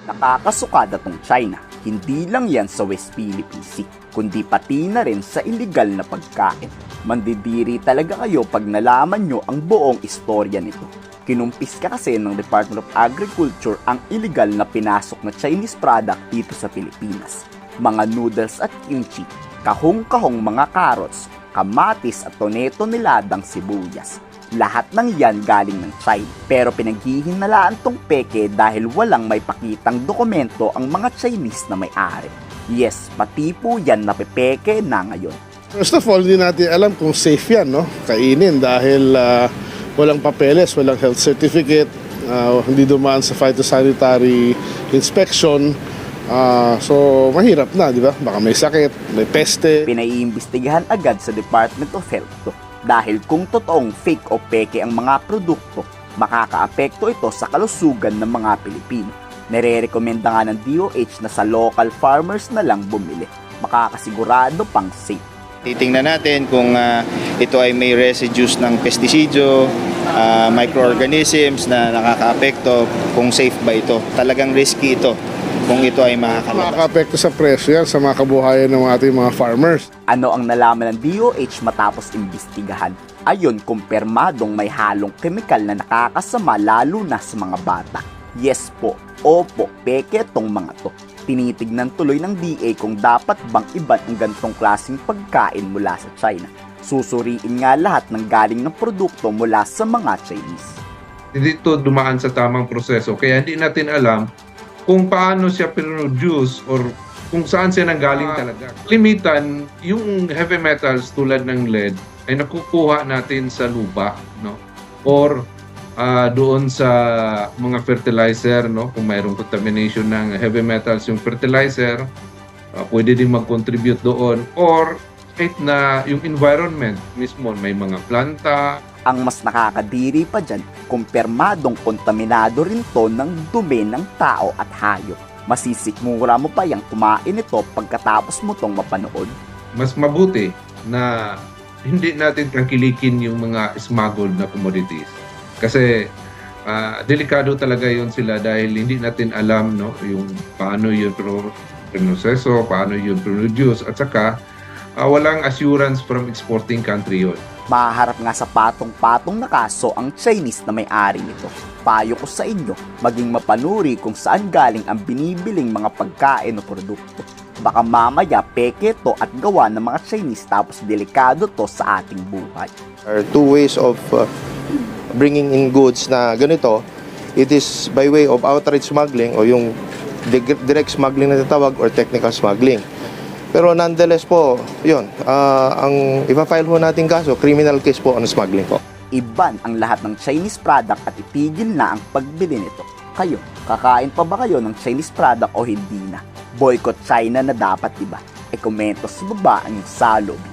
Nakakasukada tong China, hindi lang yan sa West Philippine Sea, kundi pati na rin sa illegal na pagkain. Mandidiri talaga kayo pag nalaman nyo ang buong istorya nito. Kinumpis ka kasi ng Department of Agriculture ang illegal na pinasok na Chinese product dito sa Pilipinas. Mga noodles at kimchi, kahong-kahong mga carrots, kamatis at toneto niladang sibuyas. Lahat ng yan galing ng China, pero pinaghihinalaan tong peke dahil walang may pakitang dokumento ang mga Chinese na may-ari. Yes, pati po yan napepeke na ngayon. First of all, hindi natin alam kung safe yan, no? Kainin dahil walang papeles, walang health certificate, hindi dumaan sa phytosanitary inspection. So, mahirap na, di ba? Baka may sakit, may peste. Pinaiimbestigahan agad sa Department of Health to. Dahil kung totoong fake o peke ang mga produkto, makakaapekto ito sa kalusugan ng mga Pilipino. Nire-rekomenda nga ng DOH na sa local farmers na lang bumili. Makakasigurado pang safe. Titingnan natin kung ito ay may residues ng pestisidyo, microorganisms na nakakaapekto, kung safe ba ito. Talagang risky ito kung ito ay makakalabas. Makaka-apekto sa presyo yan sa mga kabuhayan ng ating mga farmers. Ano ang nalaman ng DOH matapos imbestigahan? Ayon, kumpirmadong may halong kemikal na nakakasama lalo na sa mga bata. Yes po, opo, peke tong mga to. Tinitignan tuloy ng DA kung dapat bang iban ang gantong klaseng pagkain mula sa China. Susuriin nga lahat ng galing ng produkto mula sa mga Chinese. Hindi ito dumaan sa tamang proseso, kaya hindi natin alam kung paano siya produce or kung saan siya nanggaling talaga. Limitan, yung heavy metals tulad ng lead ay nakukuha natin sa lupa, no? Or doon sa mga fertilizer, no? Kung mayroong contamination ng heavy metals yung fertilizer, pwede din mag-contribute doon. Or kahit na yung environment mismo, may mga planta. Ang mas nakakadiri pa dyan, kumpirmadong kontaminado rin to ng dumi ng tao at hayop. Masisikmura mo pa yung kumain ito pagkatapos mo tong mapanood. Mas mabuti na hindi natin tangkilikin yung mga smuggled na commodities. Kasi delikado talaga yun sila dahil hindi natin alam, no, yung paano yun proseso, paano yun produce, at saka walang assurance from exporting country yun. Maharap nga sa patong-patong na kaso ang Chinese na may-ari nito. Payo ko sa inyo, maging mapanuri kung saan galing ang binibiling mga pagkain o produkto. Baka mamaya peke to at gawa ng mga Chinese tapos delikado to sa ating buhay. There are two ways of bringing in goods na ganito. It is by way of outright smuggling o yung direct smuggling na tatawag or technical smuggling. Pero nonetheless po, yun, ang ipa-file po natin kaso, criminal case po on smuggling po. Iban ang lahat ng Chinese product at itigil na ang pagbili nito. Kayo, kakain pa ba kayo ng Chinese product o hindi na? Boycott China na dapat, diba? E komento sa baba ang salobi.